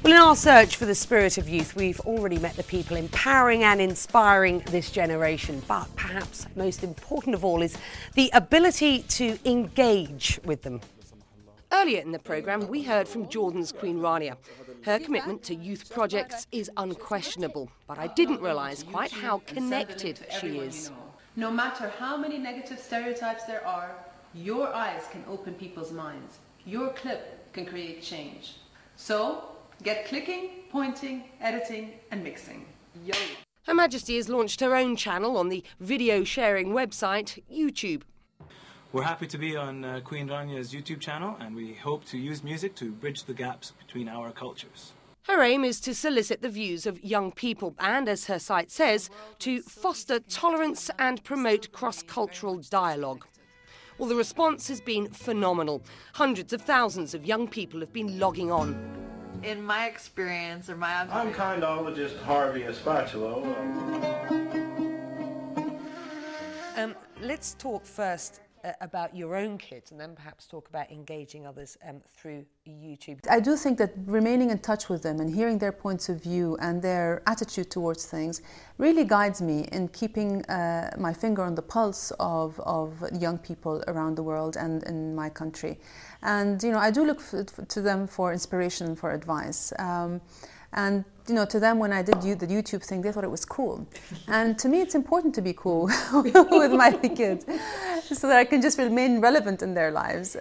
Well, in our search for the spirit of youth, we've already met the people empowering and inspiring this generation. But perhaps most important of all is the ability to engage with them. Earlier in the programme, we heard from Jordan's Queen Rania. Her commitment to youth projects is unquestionable, but I didn't realise quite how connected she is. No matter how many negative stereotypes there are, your eyes can open people's minds. Your clip can create change. So, get clicking, pointing, editing and mixing. Yo! Her Majesty has launched her own channel on the video sharing website YouTube. We're happy to be on Queen Rania's YouTube channel, and we hope to use music to bridge the gaps between our cultures. Her aim is to solicit the views of young people and, as her site says, to foster tolerance and promote cross-cultural dialogue. Well, the response has been phenomenal. Hundreds of thousands of young people have been logging on. In my experience, or my observation, I'm kind of just Harvey a spatula. Let's talk first about your own kids and then perhaps talk about engaging others through YouTube. I do think that remaining in touch with them and hearing their points of view and their attitude towards things really guides me in keeping my finger on the pulse of young people around the world and in my country. And, you know, I do look to them for inspiration and for advice. And, you know, to them, when I did the YouTube thing, they thought it was cool. And to me, it's important to be cool with my kids so that I can just remain relevant in their lives.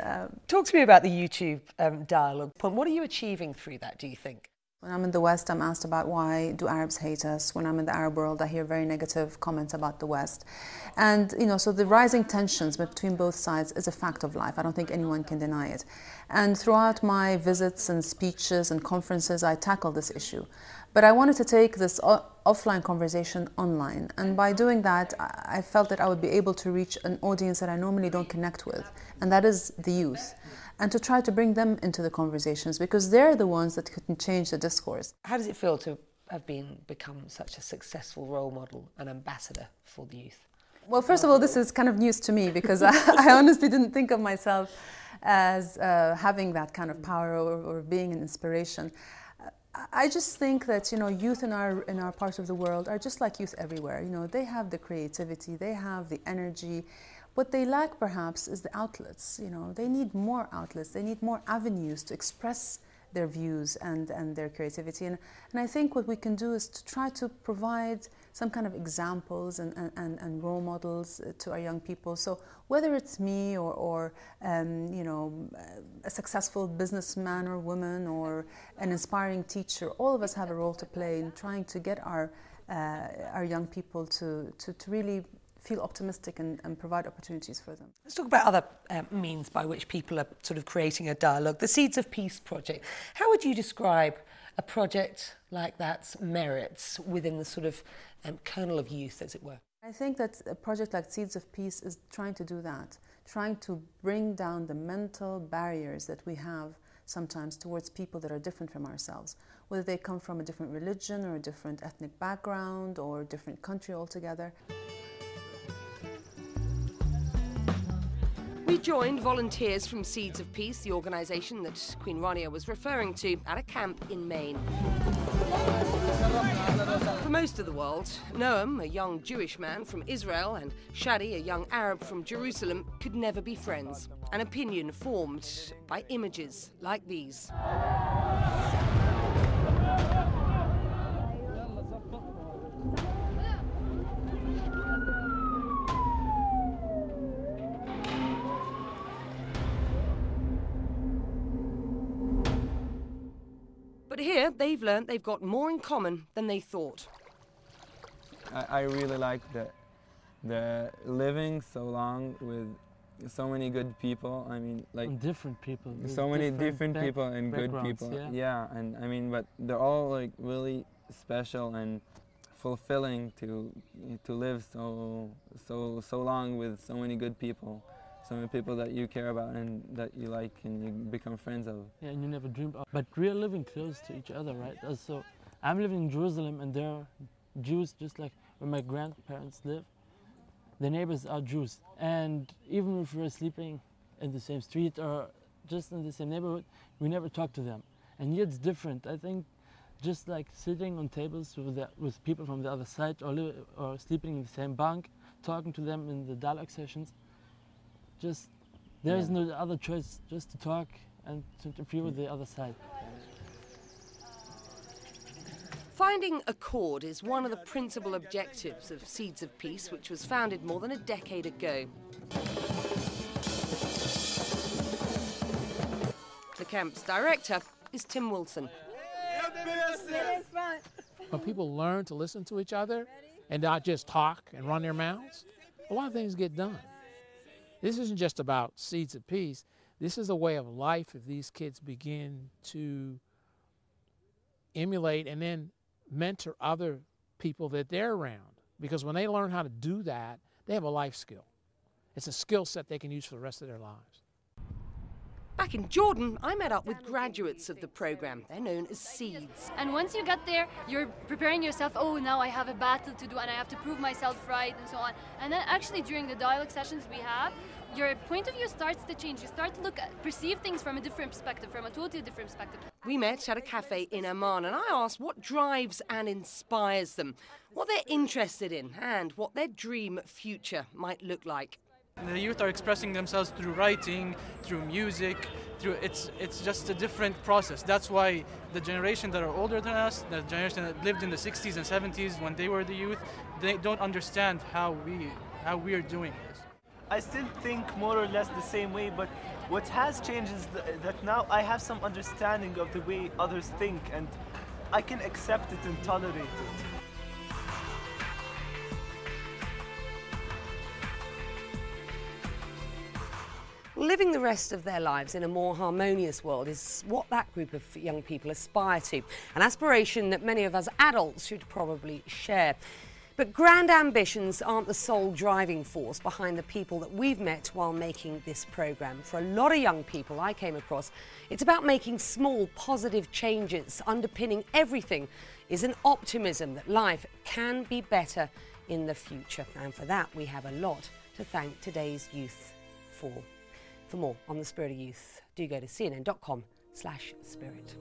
Talk to me about the YouTube dialogue. What are you achieving through that, do you think? When I'm in the West, I'm asked about why do Arabs hate us. When I'm in the Arab world, I hear very negative comments about the West. And, you know, so the rising tensions between both sides is a fact of life. I don't think anyone can deny it. And throughout my visits and speeches and conferences, I tackle this issue. But I wanted to take this offline conversation online. And by doing that, I felt that I would be able to reach an audience that I normally don't connect with. And that is the youth. And to try to bring them into the conversations because they're the ones that can change the discourse. How does it feel to have become such a successful role model and ambassador for the youth? Well, first of all, this is kind of news to me because I honestly didn't think of myself as having that kind of power or being an inspiration. I just think that, you know, youth in our part of the world are just like youth everywhere. You know, they have the creativity, they have the energy. What they lack, perhaps, is the outlets. You know, they need more outlets. They need more avenues to express their views and their creativity. And I think what we can do is to try to provide some kind of examples and role models to our young people. So whether it's me or you know, a successful businessman or woman or an inspiring teacher, all of us have a role to play in trying to get our young people to really feel optimistic and provide opportunities for them. Let's talk about other means by which people are sort of creating a dialogue. The Seeds of Peace project. How would you describe a project like that's merits within the sort of kernel of youth, as it were? I think that a project like Seeds of Peace is trying to do that, trying to bring down the mental barriers that we have sometimes towards people that are different from ourselves, whether they come from a different religion or a different ethnic background or a different country altogether. We joined volunteers from Seeds of Peace, the organisation that Queen Rania was referring to, at a camp in Maine. For most of the world, Noam, a young Jewish man from Israel, and Shadi, a young Arab from Jerusalem, could never be friends. An opinion formed by images like these. But here, they've learnt they've got more in common than they thought. I really like the living so long with so many good people. I mean, like different people. So many different people and good people. Yeah. And I mean, but they're all like really special and fulfilling to live so long with so many good people. So many people that you care about and that you like and you become friends of. Yeah, and you never dreamed of. But we're living close to each other, right? So I'm living in Jerusalem and there are Jews just like where my grandparents live. The neighbors are Jews. And even if we're sleeping in the same street or just in the same neighborhood, we never talk to them. And here it's different. I think just like sitting on tables with people from the other side, or sleeping in the same bunk, talking to them in the dialogue sessions, just there's no other choice just to talk and to interfere with the other side. Finding a chord is one of the principal objectives of Seeds of Peace, which was founded more than a decade ago. The camp's director is Tim Wilson. When people learn to listen to each other and not just talk and run their mouths, a lot of things get done. This isn't just about Seeds of Peace. This is a way of life if these kids begin to emulate and then mentor other people that they're around. Because when they learn how to do that, they have a life skill. It's a skill set they can use for the rest of their lives. Back in Jordan, I met up with graduates of the program. They're known as Seeds. And once you get there, you're preparing yourself, oh, now I have a battle to do and I have to prove myself right and so on. And then actually during the dialogue sessions we have, your point of view starts to change. You start to perceive things from a different perspective, from a totally different perspective. We met at a cafe in Amman and I asked what drives and inspires them, what they're interested in and what their dream future might look like. The youth are expressing themselves through writing, through music, it's just a different process. That's why the generation that are older than us, the generation that lived in the 60s and 70s when they were the youth, they don't understand how we are doing this. I still think more or less the same way, but what has changed is that now I have some understanding of the way others think and I can accept it and tolerate it. Living the rest of their lives in a more harmonious world is what that group of young people aspire to, an aspiration that many of us adults should probably share. But grand ambitions aren't the sole driving force behind the people that we've met while making this programme. For a lot of young people I came across, it's about making small positive changes. Underpinning everything is an optimism that life can be better in the future. And for that we have a lot to thank today's youth for. For more on the spirit of youth, do go to cnn.com/spirit.